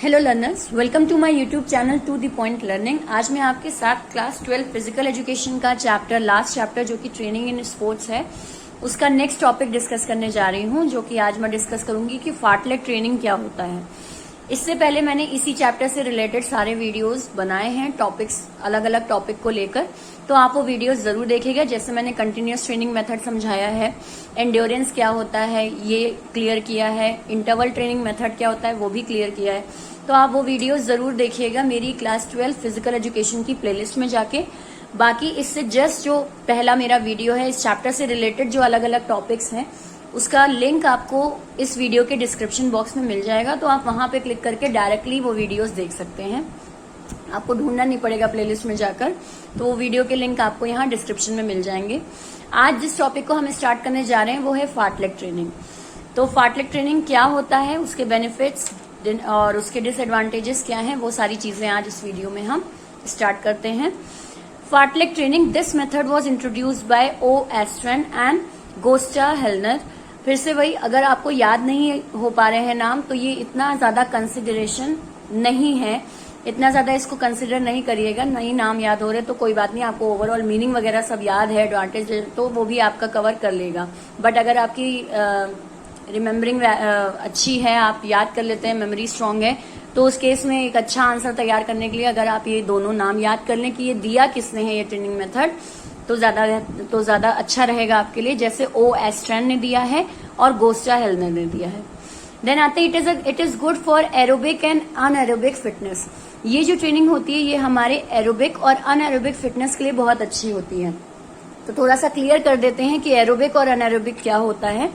Hello learners, welcome to my YouTube channel to the point learning. आज मैं आपके साथ क्लास 12 फिजिकल एजुकेशन का लास्ट चैप्टर जो कि ट्रेनिंग इन स्पोर्ट्स है, उसका नेक्स्ट टॉपिक डिस्कस करने जा रही हूँ, जो कि आज मैं डिस्कस करूंगी कि फार्टलेग ट्रेनिंग क्या होता है। इससे पहले मैंने इसी चैप्टर से रिलेटेड सारे वीडियोस बनाए हैं, टॉपिक्स अलग अलग टॉपिक को लेकर, तो आप वो वीडियोस जरूर देखिएगा। जैसे मैंने कंटिन्यूअस ट्रेनिंग मेथड समझाया है, एंड्योरेंस क्या होता है ये क्लियर किया है, इंटरवल ट्रेनिंग मेथड क्या होता है वो भी क्लियर किया है, तो आप वो वीडियोस जरूर देखिएगा मेरी क्लास 12 फिजिकल एजुकेशन की प्लेलिस्ट में जाके। बाकी इससे जस्ट जो पहला मेरा वीडियो है इस चैप्टर से रिलेटेड जो अलग अलग टॉपिक्स हैं, उसका लिंक आपको इस वीडियो के डिस्क्रिप्शन बॉक्स में मिल जाएगा, तो आप वहां पे क्लिक करके डायरेक्टली वो वीडियोस देख सकते हैं। आपको ढूंढना नहीं पड़ेगा प्लेलिस्ट में जाकर, तो वो वीडियो के लिंक आपको यहाँ डिस्क्रिप्शन में मिल जाएंगे। आज जिस टॉपिक को हम स्टार्ट करने जा रहे हैं वो है फार्टलेग ट्रेनिंग। तो फार्टलेग ट्रेनिंग क्या होता है, उसके बेनिफिट्स और उसके डिसएडवांटेजेस क्या हैं, वो सारी चीजें आज इस वीडियो में हम स्टार्ट करते हैं। Fartlek training, this method was introduced by O Astran and Gosta Holmer. फिर से वही, अगर आपको याद नहीं हो पा रहे हैं नाम, तो ये इतना ज्यादा कंसिडरेशन नहीं है, इतना ज्यादा इसको कंसिडर नहीं करिएगा। नहीं नाम याद हो रहे तो कोई बात नहीं, आपको ओवरऑल मीनिंग वगैरह सब याद है, एडवांटेज तो वो भी आपका कवर कर लेगा। बट अगर आपकी रिमेम्बरिंग अच्छी है, आप याद कर लेते हैं, मेमोरी स्ट्रांग है, तो उस केस में एक अच्छा आंसर तैयार करने के लिए अगर आप ये दोनों नाम याद कर लें कि ये दिया किसने है ये ट्रेनिंग मेथड, तो ज्यादा अच्छा रहेगा आपके लिए। जैसे ओ एस्ट्रन ने दिया है और गोस्टा हेलनर ने दिया है। देन आते it is good for aerobic and anaerobic fitness. ये जो ट्रेनिंग होती है ये हमारे एरोबिक और अनएरोबिक फिटनेस के लिए बहुत अच्छी होती है। तो थोड़ा सा क्लियर कर देते हैं कि एरोबिक और अनएरोबिक क्या होता है।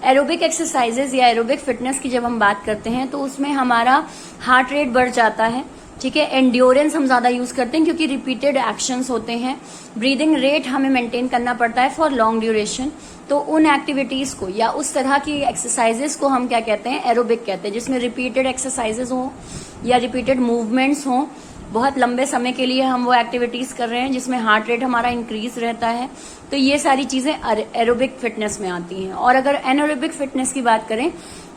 एरोबिक एक्सरसाइजेज या एरोबिक फिटनेस की जब हम बात करते हैं तो उसमें हमारा हार्ट रेट बढ़ जाता है, ठीक है। एंड्योरेंस हम ज्यादा यूज करते हैं क्योंकि रिपीटेड एक्शंस होते हैं। ब्रीदिंग रेट हमें मेंटेन करना पड़ता है फॉर लॉन्ग ड्यूरेशन। तो उन एक्टिविटीज को या उस तरह की एक्सरसाइजेस को हम क्या कहते हैं, एरोबिक कहते हैं, जिसमें रिपीटेड एक्सरसाइजेस हो या रिपीटेड मूवमेंट्स हो, बहुत लंबे समय के लिए हम वो एक्टिविटीज कर रहे हैं जिसमें हार्ट रेट हमारा इंक्रीज रहता है, तो ये सारी चीजें एरोबिक फिटनेस में आती हैं। और अगर एनारोबिक फिटनेस की बात करें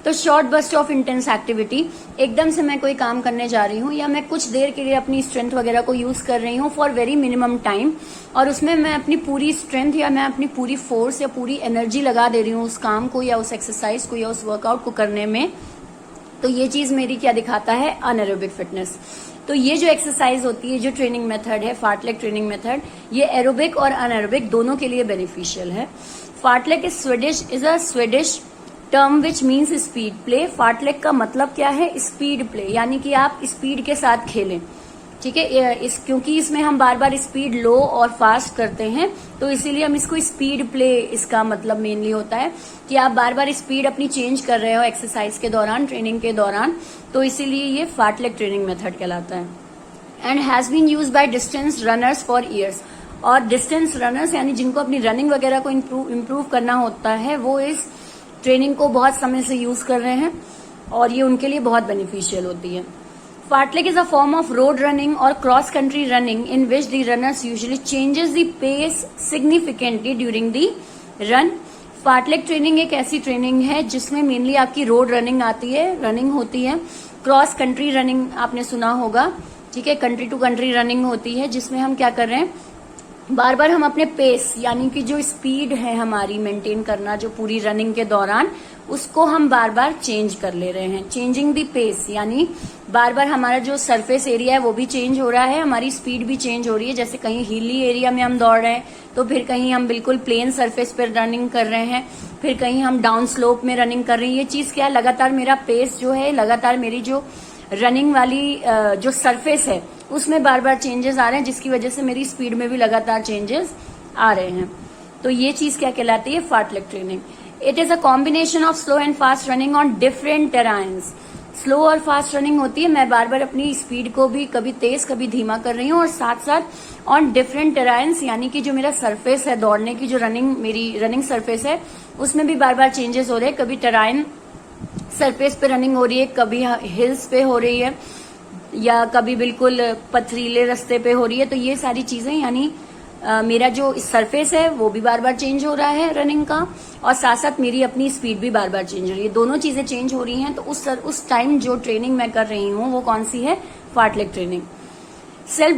तो short burst of intense activity, एकदम से मैं कोई काम करने जा रही हूँ या मैं कुछ देर के लिए अपनी स्ट्रेंथ वगैरह को यूज कर रही हूँ फॉर वेरी मिनिमम टाइम, और उसमें मैं अपनी पूरी स्ट्रेंथ या मैं अपनी पूरी फोर्स या पूरी एनर्जी लगा दे रही हूँ उस काम को या उस एक्सरसाइज को या उस वर्कआउट को करने में, तो ये चीज मेरी क्या दिखाता है, अनएरोबिक फिटनेस। तो ये जो एक्सरसाइज होती है, जो ट्रेनिंग मेथड है फार्टलेग ट्रेनिंग मेथड, ये एरोबिक और अनएरोबिक दोनों के लिए बेनिफिशियल है। Fartlek is a Swedish term which means speed play. Fartlek का मतलब क्या है, स्पीड प्ले, यानी कि आप स्पीड के साथ खेलें, ठीक है। क्योंकि इसमें हम बार बार स्पीड लो और फास्ट करते हैं, तो इसीलिए हम इसको स्पीड प्ले, इसका मतलब मेनली होता है कि आप बार बार स्पीड अपनी चेंज कर रहे हो एक्सरसाइज के दौरान, ट्रेनिंग के दौरान, तो इसीलिए ये फार्टलेग ट्रेनिंग मेथड कहलाता है। And has been used by distance runners for years. और डिस्टेंस रनर्स यानी जिनको अपनी रनिंग वगैरह को इम्प्रूव करना होता है, वो इस ट्रेनिंग को बहुत समय से यूज कर रहे हैं और ये उनके लिए बहुत बेनिफिशियल होती है। Fartlek is a form of road running और cross country running in which the runners usually changes the pace significantly during the run. Fartlek training एक ऐसी ट्रेनिंग है जिसमें मेनली आपकी रोड रनिंग आती है, रनिंग होती है। क्रॉस कंट्री रनिंग आपने सुना होगा, ठीक है, कंट्री टू कंट्री रनिंग होती है, जिसमें हम क्या कर रहे हैं, बार बार हम अपने पेस यानी कि जो स्पीड है हमारी मेंटेन करना जो पूरी रनिंग के दौरान, उसको हम बार बार चेंज कर ले रहे हैं। चेंजिंग द पेस यानी बार बार हमारा जो सरफेस एरिया है वो भी चेंज हो रहा है, हमारी स्पीड भी चेंज हो रही है। जैसे कहीं हिली एरिया में हम दौड़ रहे हैं, तो फिर कहीं हम बिल्कुल प्लेन सरफेस पर रनिंग कर रहे हैं, फिर कहीं हम डाउन स्लोप में रनिंग कर रहे हैं। ये चीज क्या है, लगातार मेरा पेस जो है, लगातार मेरी जो रनिंग वाली जो सरफेस है उसमें बार बार चेंजेस आ रहे हैं, जिसकी वजह से मेरी स्पीड में भी लगातार चेंजेस आ रहे हैं। तो ये चीज क्या कहलाती है, fartlek training. It is a combination of slow and fast running on different terrains. Slow और फास्ट रनिंग होती है, मैं बार बार अपनी स्पीड को भी कभी तेज कभी धीमा कर रही हूँ, और साथ साथ ऑन डिफरेंट टेराइन्स यानी कि जो मेरा सरफेस है दौड़ने की, जो मेरी रनिंग सरफेस है, उसमें भी बार बार चेंजेस हो रहे हैं। कभी टेराइन सरफेस पे रनिंग हो रही है, कभी हिल्स पे हो रही है, या कभी बिल्कुल पथरीले रास्ते पे हो रही है। तो ये सारी चीजें यानी मेरा जो सरफेस है वो भी बार बार चेंज हो रहा है रनिंग का, और साथ साथ मेरी अपनी स्पीड भी बार बार चेंज हो रही है। दोनों चीजें चेंज हो रही हैं। तो उस टाइम जो ट्रेनिंग मैं कर रही हूँ वो कौन सी है? Fartlek training. Self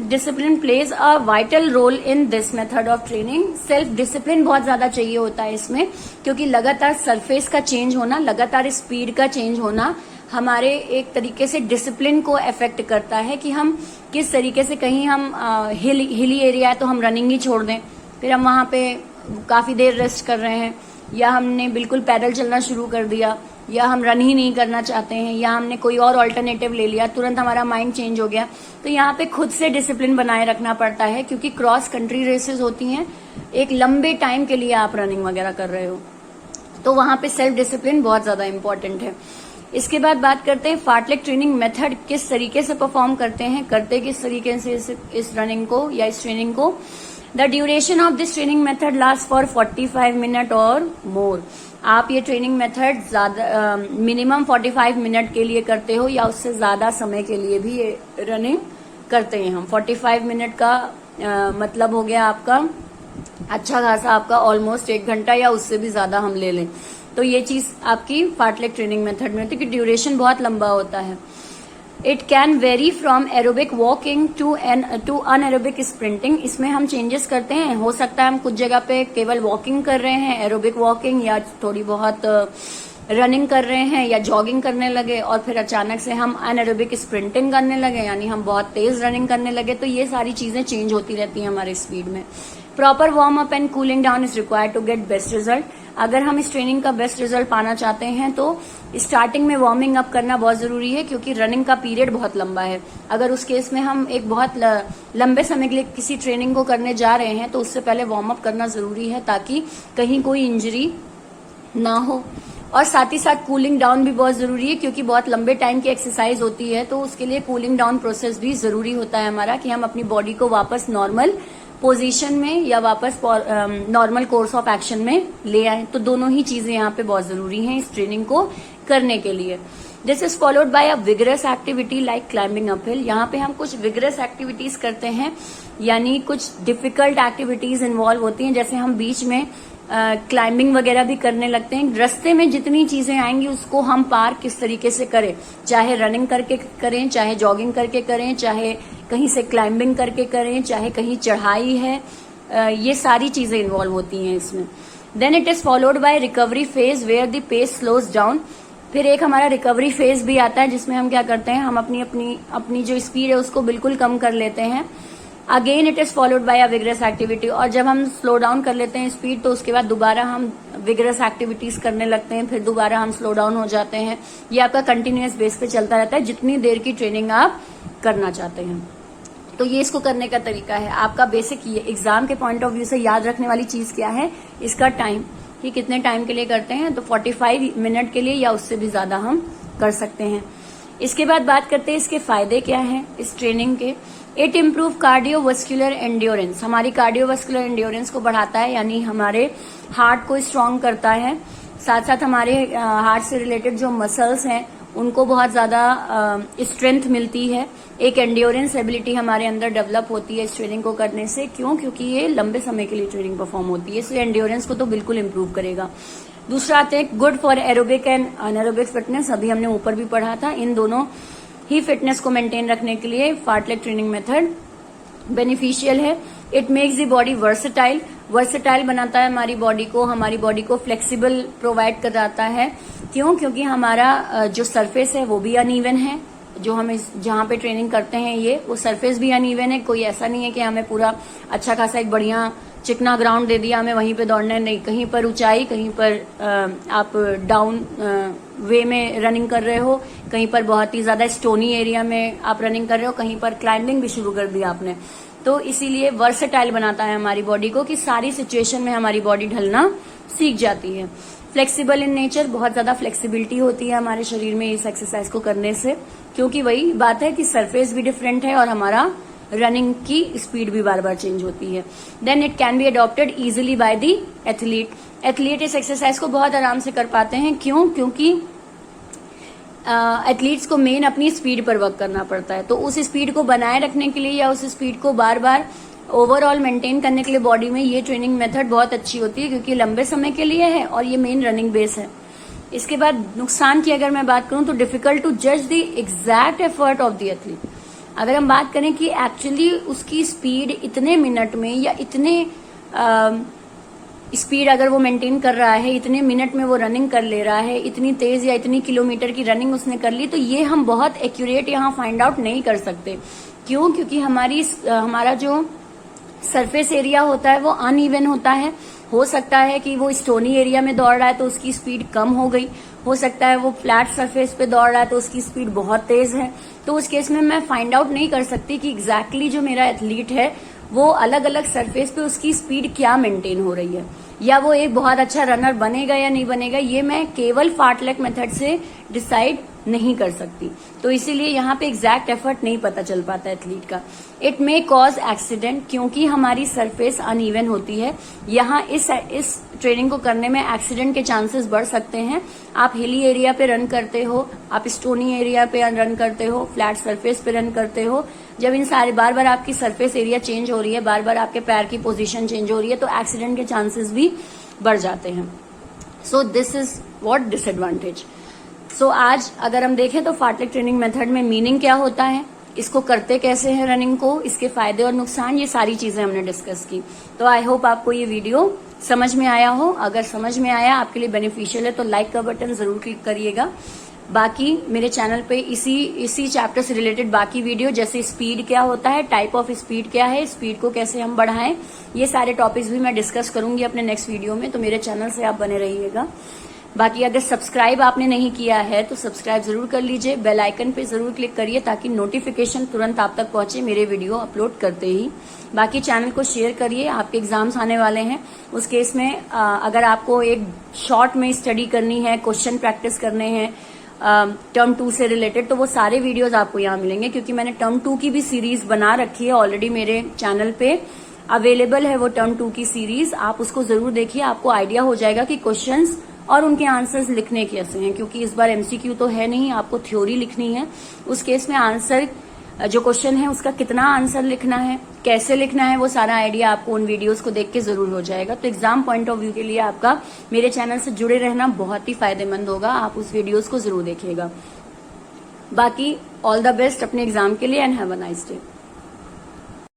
discipline plays a vital role in this method of training. Self discipline बहुत ज्यादा चाहिए होता है इसमें, क्योंकि लगातार सरफेस का चेंज होना, लगातार स्पीड का चेंज होना हमारे एक तरीके से डिसिप्लिन को अफेक्ट करता है कि हम किस तरीके से, कहीं हम हिली एरिया है तो हम रनिंग ही छोड़ दें, फिर हम वहां पे काफी देर रेस्ट कर रहे हैं, या हमने बिल्कुल पैदल चलना शुरू कर दिया, या हम रन ही नहीं करना चाहते हैं, या हमने कोई और ऑल्टरनेटिव ले लिया, तुरंत हमारा माइंड चेंज हो गया। तो यहाँ पे खुद से डिसिप्लिन बनाए रखना पड़ता है, क्योंकि क्रॉस कंट्री रेसेस होती हैं, एक लंबे टाइम के लिए आप रनिंग वगैरह कर रहे हो, तो वहां पे सेल्फ डिसिप्लिन बहुत ज्यादा इंपॉर्टेंट है। इसके बाद बात करते हैं फार्टलेग ट्रेनिंग मेथड किस तरीके से परफॉर्म करते हैं, करते किस तरीके से इस रनिंग को या इस ट्रेनिंग को। The duration of this training method last for 45 minute और मोर। आप ये ट्रेनिंग मेथड ज्यादा मिनिमम 45 मिनट के लिए करते हो या उससे ज्यादा समय के लिए भी ये रनिंग करते हैं हम। 45 मिनट का मतलब हो गया आपका अच्छा खासा, आपका ऑलमोस्ट 1 घंटा या उससे भी ज्यादा हम ले लें, तो ये चीज आपकी फार्टलेग ट्रेनिंग मेथड में होती है कि ड्यूरेशन बहुत लंबा होता है। It can vary from aerobic walking to anaerobic sprinting. इसमें हम चेंजेस करते हैं, हो सकता है हम कुछ जगह पे केवल वॉकिंग कर रहे हैं, एरोबिक वॉकिंग, या थोड़ी बहुत रनिंग कर रहे हैं या जॉगिंग करने लगे, और फिर अचानक से हम अनएरोबिक स्प्रिंटिंग करने लगे, यानी हम बहुत तेज रनिंग करने लगे। तो ये सारी चीजें चेंज होती रहती हैं हमारे स्पीड में। Proper warm up and cooling down is required to get best result. अगर हम इस ट्रेनिंग का बेस्ट रिजल्ट पाना चाहते हैं तो स्टार्टिंग में वार्मिंग अप करना बहुत जरूरी है, क्योंकि रनिंग का पीरियड बहुत लंबा है। अगर उस केस में हम एक बहुत लंबे समय के लिए किसी ट्रेनिंग को करने जा रहे हैं तो उससे पहले वार्म अप करना जरूरी है, ताकि कहीं कोई इंजरी ना हो। और साथ ही साथ कूलिंग डाउन भी बहुत जरूरी है, क्योंकि बहुत लंबे टाइम की एक्सरसाइज होती है, तो उसके लिए कूलिंग डाउन प्रोसेस भी जरूरी होता है हमारा, कि हम अपनी बॉडी को वापस नॉर्मल पोजीशन में या वापस नॉर्मल कोर्स ऑफ एक्शन में ले आए। तो दोनों ही चीजें यहाँ पे बहुत जरूरी हैं इस ट्रेनिंग को करने के लिए। This is followed bye a vigorous activity like climbing up hill. यहाँ पे हम कुछ विगरस एक्टिविटीज करते हैं, यानी कुछ डिफिकल्ट एक्टिविटीज इन्वॉल्व होती हैं, जैसे हम बीच में क्लाइंबिंग वगैरह भी करने लगते हैं। रास्ते में जितनी चीजें आएंगी उसको हम पार किस तरीके से करें, चाहे रनिंग करके करें, चाहे जॉगिंग करके करें, चाहे कहीं से क्लाइंबिंग करके करें, चाहे कहीं चढ़ाई है, ये सारी चीजें इन्वॉल्व होती हैं इसमें। Then it is followed by recovery phase where the pace slows down. फिर एक हमारा रिकवरी फेज भी आता है, जिसमें हम क्या करते हैं, हम अपनी जो स्पीड है उसको बिल्कुल कम कर लेते हैं। Again it is followed bye a vigorous activity. और जब हम स्लो डाउन कर लेते हैं स्पीड, तो उसके बाद दोबारा हम विगरस एक्टिविटीज करने लगते हैं, फिर दोबारा हम स्लो डाउन हो जाते हैं। ये आपका कंटिन्यूअस बेस पे चलता रहता है, जितनी देर की ट्रेनिंग आप करना चाहते हैं। तो ये इसको करने का तरीका है। आपका बेसिक ये एग्जाम के पॉइंट ऑफ व्यू से याद रखने वाली चीज क्या है, इसका टाइम, कि कितने टाइम के लिए करते हैं। तो 45 मिनट के लिए या उससे भी ज्यादा हम कर सकते हैं। इसके बाद बात करते हैं इसके फायदे क्या हैं इस ट्रेनिंग के। It improve cardiovascular endurance. हमारी कार्डियोवास्कुलर एंड्योरेंस को बढ़ाता है, यानी हमारे हार्ट को स्ट्रांग करता है। साथ साथ हमारे हार्ट से रिलेटेड जो मसल्स हैं उनको बहुत ज्यादा स्ट्रेंथ मिलती है। एक एंड्योरेंस एबिलिटी हमारे अंदर डेवलप होती है इस ट्रेनिंग को करने से। क्यों? क्योंकि ये लंबे समय के लिए ट्रेनिंग परफॉर्म होती है, इसलिए एंड्योरेंस को तो बिल्कुल इम्प्रूव करेगा। दूसरा आते हैं good for aerobic and anaerobic fitness. अभी हमने ऊपर भी पढ़ा था, इन दोनों ही फिटनेस को मेंटेन रखने के लिए फार्टलेग ट्रेनिंग मेथड बेनिफिशियल है। It makes the body versatile. Versatile बनाता है हमारी बॉडी को फ्लेक्सिबल प्रोवाइड कराता है। क्यों? क्योंकि हमारा जो सरफेस है वो भी अनइवन है। जो हम जहाँ पे ट्रेनिंग करते हैं ये वो सरफेस भी अनइवन है। कोई ऐसा नहीं है कि हमें पूरा अच्छा खासा एक बढ़िया चिकना ग्राउंड दे दिया हमें वहीं पे दौड़ना है, नहीं। कहीं पर ऊंचाई, कहीं पर आप डाउन वे में रनिंग कर रहे हो, कहीं पर बहुत ही ज्यादा स्टोनी एरिया में आप रनिंग कर रहे हो, कहीं पर क्लाइंबिंग भी शुरू कर दिया आपने। तो इसीलिए वर्सेटाइल बनाता है हमारी बॉडी को, कि सारी सिचुएशन में हमारी बॉडी ढलना सीख जाती है। फ्लेक्सिबल इन नेचर, बहुत ज्यादा फ्लेक्सिबिलिटी होती है हमारे शरीर में इस एक्सरसाइज को करने से, क्योंकि वही बात है कि सरफेस भी डिफरेंट है और हमारा रनिंग की स्पीड भी बार बार चेंज होती है। Then it can be adopted easily by the athlete. Athlete इस एक्सरसाइज को बहुत आराम से कर पाते हैं। क्यों? क्योंकि एथलीट्स को मेन अपनी स्पीड पर वर्क करना पड़ता है। तो उस स्पीड को बनाए रखने के लिए या उस स्पीड को बार बार ओवरऑल मेंटेन करने के लिए बॉडी में ये ट्रेनिंग मेथड बहुत अच्छी होती है, क्योंकि लंबे समय के लिए है और ये मेन रनिंग बेस है। इसके बाद नुकसान की अगर मैं बात करूं तो डिफिकल्ट टू जज the exact effort of the athlete. अगर हम बात करें कि एक्चुअली उसकी स्पीड इतने मिनट में या इतने स्पीड अगर वो मेंटेन कर रहा है, इतने मिनट में वो रनिंग कर ले रहा है, इतनी तेज या इतनी किलोमीटर की रनिंग उसने कर ली, तो ये हम बहुत एक्यूरेट यहाँ फाइंड आउट नहीं कर सकते। क्यों? क्योंकि हमारा जो सरफेस एरिया होता है वो अनइवन होता है। हो सकता है कि वो स्टोनी एरिया में दौड़ रहा है तो उसकी स्पीड कम हो गई, हो सकता है वो फ्लैट सरफेस पे दौड़ रहा है तो उसकी स्पीड बहुत तेज है। तो उस केस में मैं फाइंड आउट नहीं कर सकती कि एग्जैक्टली जो मेरा एथलीट है वो अलग अलग सरफेस पे उसकी स्पीड क्या मेंटेन हो रही है, या वो एक बहुत अच्छा रनर बनेगा या नहीं बनेगा, ये मैं केवल फार्टलेक मेथड से डिसाइड नहीं कर सकती। तो इसीलिए यहाँ पे एग्जैक्ट एफर्ट नहीं पता चल पाता एथलीट का। इट मे कॉज एक्सीडेंट, क्योंकि हमारी सरफेस अनइवन होती है। यहाँ इस ट्रेनिंग को करने में एक्सीडेंट के चांसेस बढ़ सकते हैं। आप हिली एरिया पे रन करते हो, आप स्टोनी एरिया पे रन करते हो, फ्लैट सरफेस पे रन करते हो, जब इन सारे बार बार आपकी सरफेस एरिया चेंज हो रही है, बार बार आपके पैर की पोजीशन चेंज हो रही है, तो एक्सीडेंट के चांसेस भी बढ़ जाते हैं। So this is what disadvantage. So आज अगर हम देखें तो फार्टलेक ट्रेनिंग मेथड में मीनिंग क्या होता है, इसको करते कैसे हैं रनिंग को, इसके फायदे और नुकसान, ये सारी चीजें हमने डिस्कस की। तो आई होप आपको ये वीडियो समझ में आया हो। अगर समझ में आया, आपके लिए बेनिफिशियल है, तो लाइक का बटन जरूर क्लिक करिएगा। बाकी मेरे चैनल पे इसी चैप्टर से रिलेटेड बाकी वीडियो, जैसे स्पीड क्या होता है, टाइप ऑफ स्पीड क्या है, स्पीड को कैसे हम बढ़ाएं, ये सारे टॉपिक्स भी मैं डिस्कस करूंगी अपने नेक्स्ट वीडियो में। तो मेरे चैनल से आप बने रहिएगा। बाकी अगर सब्सक्राइब आपने नहीं किया है तो सब्सक्राइब जरूर कर लीजिए, बेल आइकन पे जरूर क्लिक करिए ताकि नोटिफिकेशन तुरंत आप तक पहुंचे मेरे वीडियो अपलोड करते ही। बाकी चैनल को शेयर करिए, आपके एग्जाम्स आने वाले हैं, उस केस में अगर आपको एक शॉर्ट में स्टडी करनी है, क्वेश्चन प्रैक्टिस करने हैं टर्म 2 से रिलेटेड, तो वो सारे वीडियोज आपको यहाँ मिलेंगे, क्योंकि मैंने टर्म 2 की भी सीरीज बना रखी है ऑलरेडी, मेरे चैनल पे अवेलेबल है वो टर्म 2 की सीरीज। आप उसको जरूर देखिए, आपको आइडिया हो जाएगा कि क्वेश्चंस और उनके आंसर्स लिखने कैसे हैं, क्योंकि इस बार एमसीक्यू तो है नहीं, आपको थ्योरी लिखनी है। उस केस में आंसर जो क्वेश्चन है उसका कितना आंसर लिखना है, कैसे लिखना है, वो सारा आइडिया आपको उन वीडियोस को देख के जरूर हो जाएगा। तो एग्जाम पॉइंट ऑफ व्यू के लिए आपका मेरे चैनल से जुड़े रहना बहुत ही फायदेमंद होगा, आप उस वीडियोस को जरूर देखिएगा। बाकी ऑल द बेस्ट अपने एग्जाम के लिए and have a nice day.